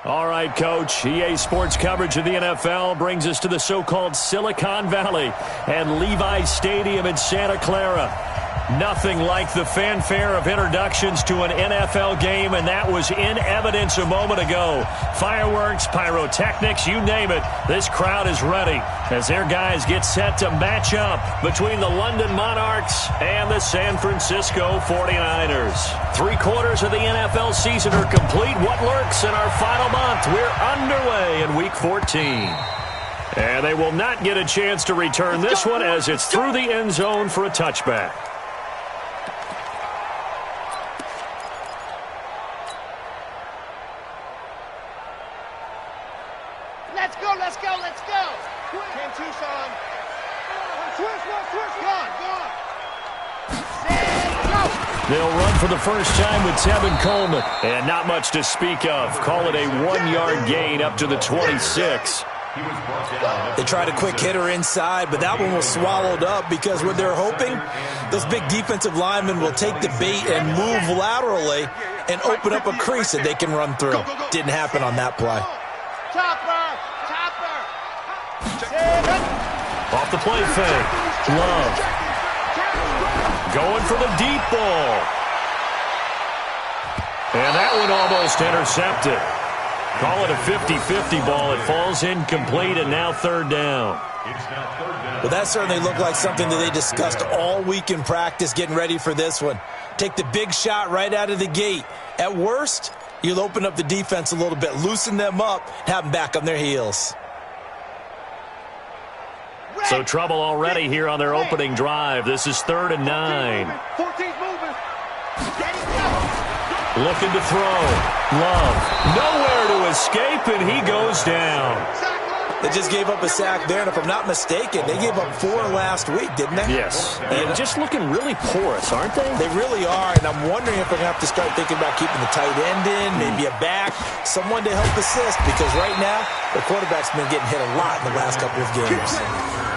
All right, Coach. EA Sports coverage of the NFL brings us to the so-called Silicon Valley and Levi's Stadium in Santa Clara. Nothing like the fanfare of introductions to an NFL game, and that was in evidence a moment ago. Fireworks, pyrotechnics, you name it. This crowd is ready as their guys get set to match up between the London Monarchs and the San Francisco 49ers. 3/4 of the NFL season are complete. What lurks in our final month? We're underway in Week 14. And they will not get a chance to return this one as it's through the end zone for a touchback. Let's go. 10-2, son. Switch, go on. They'll run for the first time with Tevin Coleman. And not much to speak of. Call it a 1-yard gain up to the 26. They tried a quick hitter inside, but that one was swallowed up because what they're hoping, those big defensive linemen will take the bait and move laterally and open up a crease that they can run through. Didn't happen on that play. Chopper. Off the play fake. Love. Going for the deep ball. And that one almost intercepted. Call it a 50-50 ball. It falls incomplete, and now third down. Well, that certainly looked like something that they discussed all week in practice getting ready for this one. Take the big shot right out of the gate. At worst, you'll open up the defense a little bit, loosen them up, have them back on their heels. So trouble already here on their opening drive. This is 3rd and 9. 14's moving. Looking to throw. Love. Nowhere to escape, and he goes down. They just gave up a sack there, and if I'm not mistaken, they gave up 4 last week, didn't they? Yes. And just looking really porous, aren't they? They really are, and I'm wondering if we're going to have to start thinking about keeping the tight end in, maybe a back, someone to help assist, because right now, the quarterback's been getting hit a lot in the last couple of games.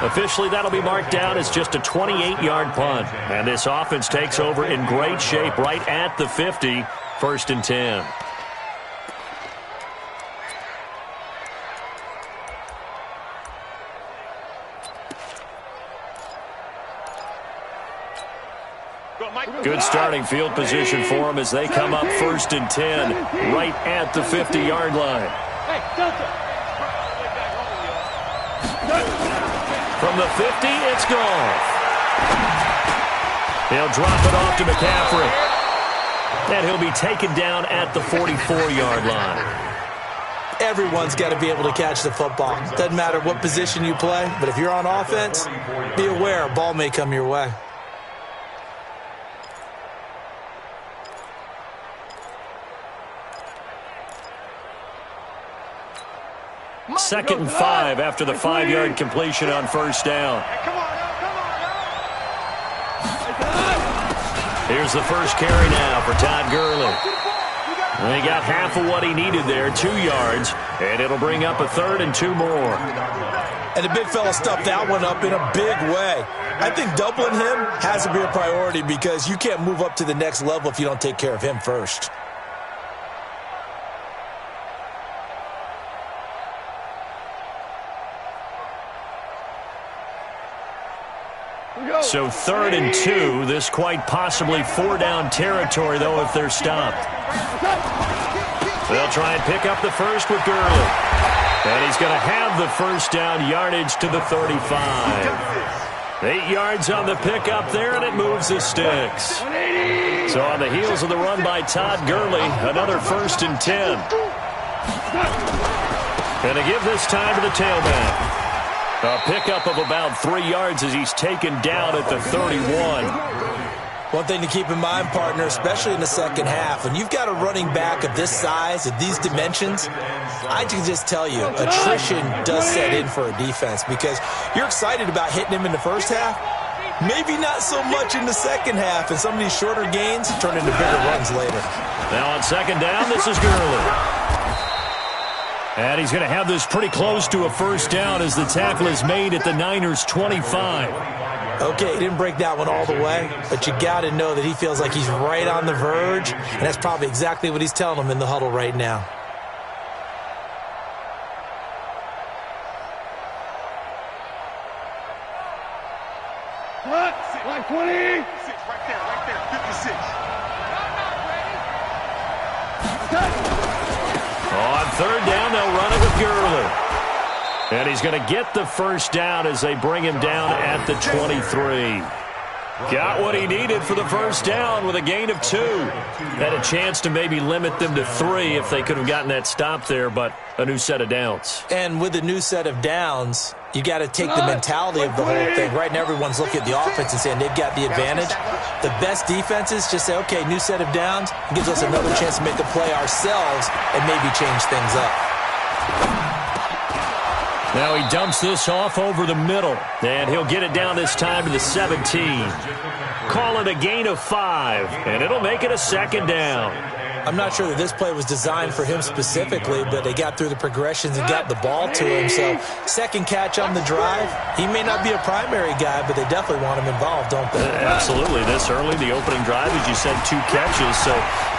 Officially, that'll be marked down as just a 28-yard punt. And this offense takes over in great shape right at the 50, 1st and 10. Good starting field position for them as they come up 1st and 10 right at the 50-yard line. From the 50, it's gone. He'll drop it off to McCaffrey. And he'll be taken down at the 44-yard line. Everyone's got to be able to catch the football. Doesn't matter what position you play, but if you're on offense, be aware a ball may come your way. Second and 5 after the 5-yard completion on 1st down. Here's the first carry now for Todd Gurley. He got half of what he needed there, 2 yards, and it'll bring up a 3rd and 2 more. And the big fella stuffed that one up in a big way. I think doubling him has to be a priority because you can't move up to the next level if you don't take care of him first. So 3rd and 2, this quite possibly 4-down territory, though, if they're stopped. They'll try and pick up the first with Gurley. And he's going to have the first down yardage to the 35. 8 yards on the pickup there, and it moves the sticks. So on the heels of the run by Todd Gurley, another 1st and 10. And to give this time to the tailback. A pickup of about 3 yards as he's taken down at the 31. One thing to keep in mind, partner, especially in the second half, when you've got a running back of this size, of these dimensions, I can just tell you, attrition does set in for a defense because you're excited about hitting him in the first half, maybe not so much in the second half, and some of these shorter gains turn into bigger runs later. Now on 2nd down, this is Gurley. And he's going to have this pretty close to a 1st down as the tackle is made at the Niners' 25. Okay, he didn't break that one all the way, but you got to know that he feels like he's right on the verge, and that's probably exactly what he's telling them in the huddle right now. Cut. Like 20. Right there, 56. On third down, they'll run it with Gurley. And he's going to get the first down as they bring him down at the 23. Got what he needed for the first down with a gain of 2. Had a chance to maybe limit them to 3 if they could have gotten that stop there, but a new set of downs. And with a new set of downs, you got to take the mentality of the whole thing. Right now, everyone's looking at the offense and saying they've got the advantage. The best defenses just say, okay, new set of downs. It gives us another chance to make a play ourselves and maybe change things up. Now he dumps this off over the middle, and he'll get it down this time to the 17. Call it a gain of 5, and it'll make it a second down. I'm not sure that this play was designed for him specifically, but they got through the progressions and got the ball to him. So second catch on the drive. He may not be a primary guy, but they definitely want him involved, don't they? Absolutely. This early, the opening drive, as you said, 2 catches. So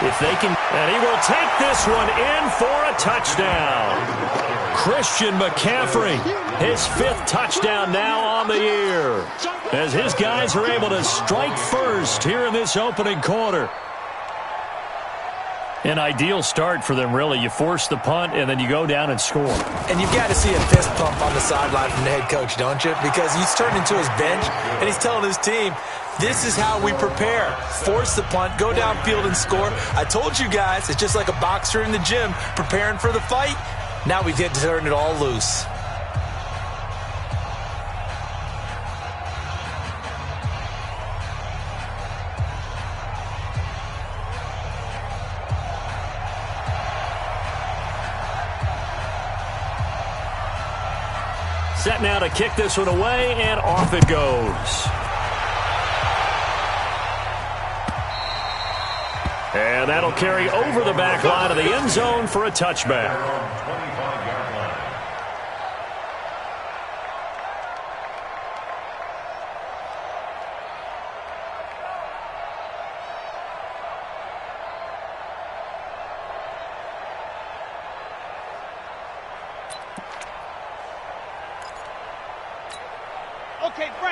if they can, and he will take this one in for a touchdown. Christian McCaffrey, his 5th touchdown now on the year, as his guys are able to strike first here in this opening quarter. An ideal start for them, really. You force the punt, and then you go down and score. And you've got to see a fist pump on the sideline from the head coach, don't you? Because he's turned into his bench, and he's telling his team, this is how we prepare. Force the punt, go downfield and score. I told you guys, it's just like a boxer in the gym preparing for the fight. Now we get to turn it all loose. Set now to kick this one away, and off it goes. And that'll carry over the back line of the end zone for a touchback.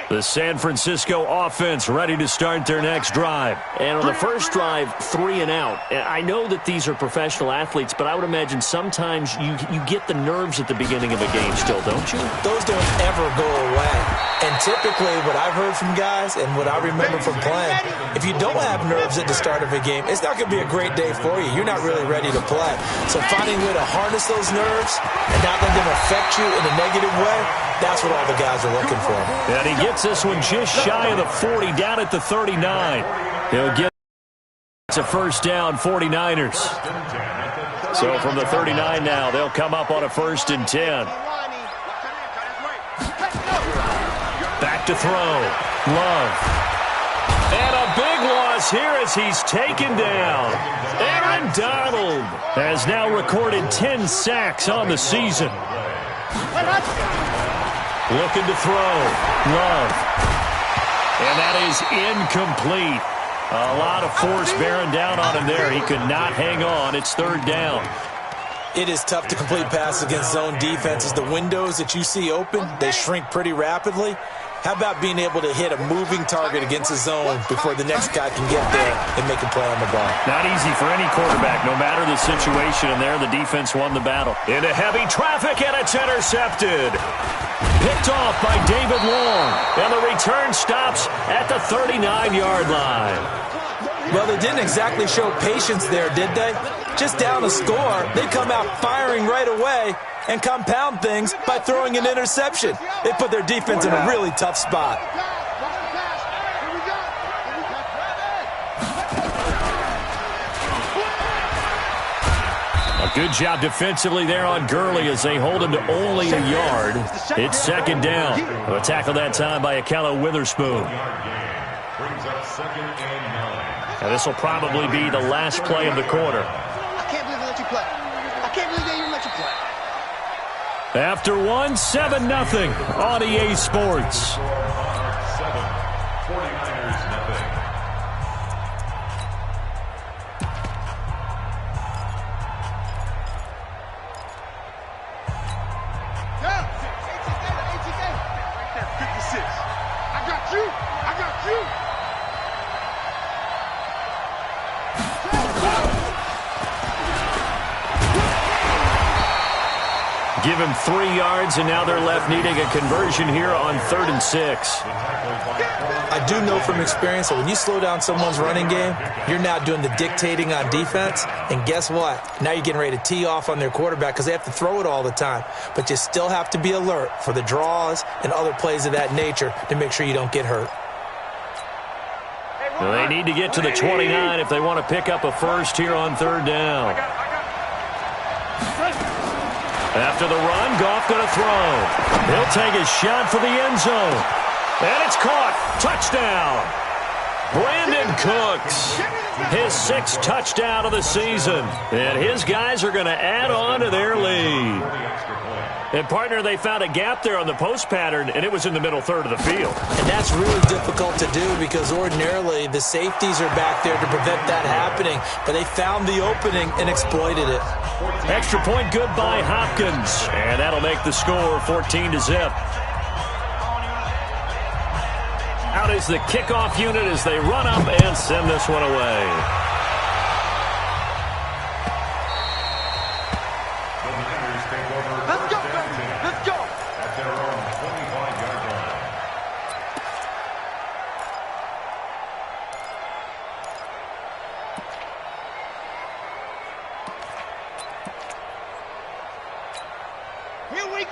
The San Francisco offense ready to start their next drive. And on the first drive, 3 and out. I know that these are professional athletes, but I would imagine sometimes you get the nerves at the beginning of a game still, don't you? Those don't ever go away. And typically what I've heard from guys and what I remember from playing, if you don't have nerves at the start of a game, it's not going to be a great day for you. You're not really ready to play. So finding a way to harness those nerves and not let them affect you in a negative way, that's what all the guys are looking for. And he gets this one just shy of the 40, down at the 39. He'll get a first down, 49ers. So from the 39 now, they'll come up on a 1st and 10. Back to throw. Love. And a big loss here as he's taken down. Aaron Donald has now recorded 10 sacks on the season. Looking to throw. Love. And that is incomplete. A lot of force bearing down on him there. He could not hang on. It's 3rd down. It is tough to complete passes against zone defenses. The windows that you see open, they shrink pretty rapidly. How about being able to hit a moving target against a zone before the next guy can get there and make a play on the ball? Not easy for any quarterback, no matter the situation. And there, the defense won the battle. Into heavy traffic, and it's intercepted. Picked off by David Long. And the return stops at the 39-yard line. Well, they didn't exactly show patience there, did they? Just down a score, they come out firing right away and compound things by throwing an interception. They put their defense in a really tough spot. A good job defensively there on Gurley as they hold him to only a yard. It's 2nd down. A tackle that time by Akello Witherspoon. And this will probably be the last play of the quarter. I can't believe they let you play. I can't believe they even let you play. After 1, 7-0 on EA Sports. 7, 49ers nothing. Right there, 56. I got you. I Give him 3 yards, and now they're left needing a conversion here on 3rd and 6. I do know from experience that when you slow down someone's running game, you're now doing the dictating on defense. And guess what? Now you're getting ready to tee off on their quarterback because they have to throw it all the time. But you still have to be alert for the draws and other plays of that nature to make sure you don't get hurt. Well, they need to get to the 29 if they want to pick up a first here on 3rd down. After the run, Goff going to throw. He'll take a shot for the end zone. And it's caught. Touchdown. Brandon Cooks. His 6th touchdown of the season. And his guys are going to add on to their lead. And, partner, they found a gap there on the post pattern, and it was in the middle third of the field. And that's really difficult to do because ordinarily the safeties are back there to prevent that happening. But they found the opening and exploited it. Extra point good by Hopkins. And that'll make the score 14-0. Out is the kickoff unit as they run up and send this one away.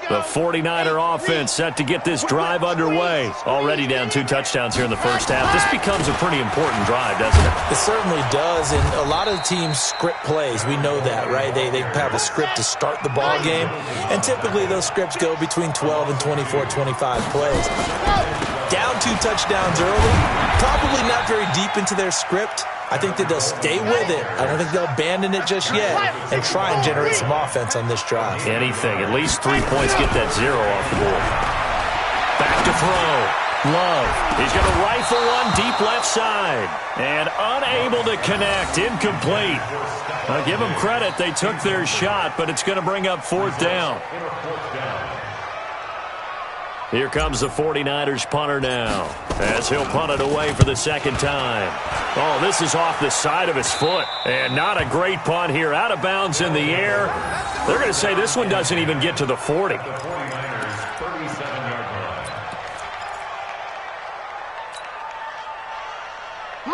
The 49er offense set to get this drive underway. Already down 2 touchdowns here in the first half. This becomes a pretty important drive, doesn't it? It certainly does, and a lot of teams script plays. We know that, right? They have a script to start the ball game, and typically those scripts go between 12 and 24, 25 plays. Down 2 touchdowns early, probably not very deep into their script. I think that they'll stay with it. I don't think they'll abandon it just yet and try and generate some offense on this drive. Anything. At least 3 points. Get that 0 off the board. Back to throw. Love. He's going to rifle one deep left side. And unable to connect. Incomplete. I'll give them credit. They took their shot, but it's going to bring up 4th down. Here comes the 49ers punter now as he'll punt it away for the 2nd time. Oh, this is off the side of his foot. And not a great punt here. Out of bounds in the air. They're going to say this one doesn't even get to the 40.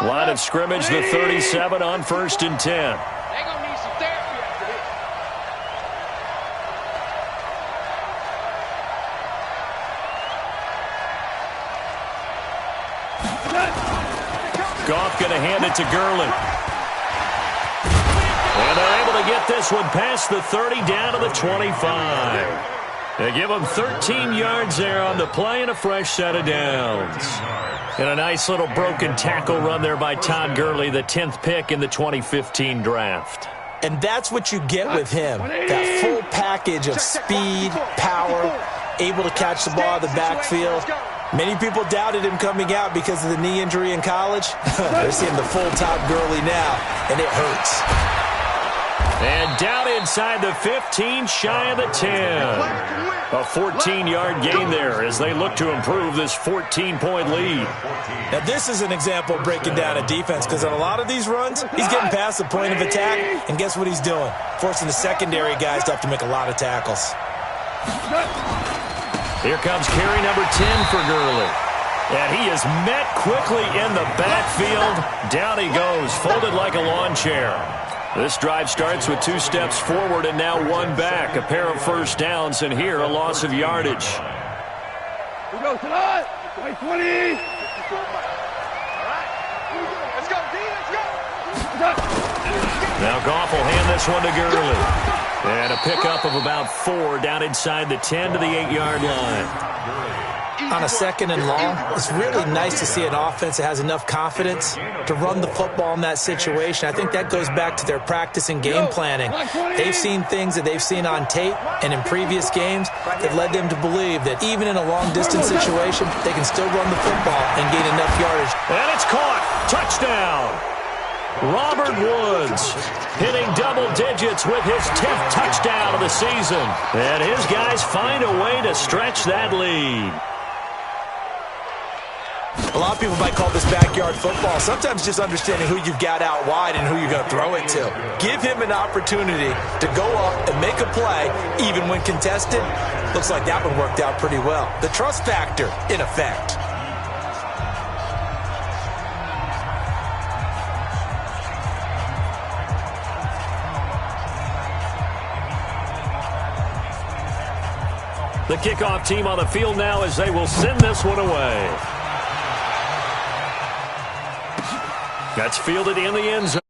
Line of scrimmage, the 37 on 1st and 10. Goff going to hand it to Gurley. And they're able to get this one past the 30 down to the 25. They give them 13 yards there on the play and a fresh set of downs. And a nice little broken tackle run there by Todd Gurley, the 10th pick in the 2015 draft. And that's what you get with him, that full package of speed, power, able to catch the ball in the backfield. Many people doubted him coming out because of the knee injury in college. They're seeing the full Todd Gurley now, and it hurts. And down inside the 15, shy of the 10. A 14-yard gain there as they look to improve this 14-point lead. Now, this is an example of breaking down a defense because on a lot of these runs, he's getting past the point of attack, and guess what he's doing? Forcing the secondary guys to have to make a lot of tackles. Here comes carry number 10 for Gurley. And he is met quickly in the backfield. Down he goes, folded like a lawn chair. This drive starts with 2 steps forward and now 1 back. A pair of first downs, and here a loss of yardage. We go tonight. 20. Let's go, D. Let's go. Now Goff will hand this one to Gurley. And a pickup of about 4 down inside the 10 to the 8-yard line. On a 2nd and long, it's really nice to see an offense that has enough confidence to run the football in that situation. I think that goes back to their practice and game planning. They've seen things that they've seen on tape and in previous games that led them to believe that even in a long-distance situation, they can still run the football and gain enough yardage. And it's caught. Touchdown. Robert Woods hitting double digits with his 10th touchdown of the season. And his guys find a way to stretch that lead. A lot of people might call this backyard football. Sometimes just understanding who you've got out wide and who you're going to throw it to. Give him an opportunity to go up and make a play, even when contested. Looks like that one worked out pretty well. The trust factor, in effect. The kickoff team on the field now as they will send this one away. That's fielded in the end zone.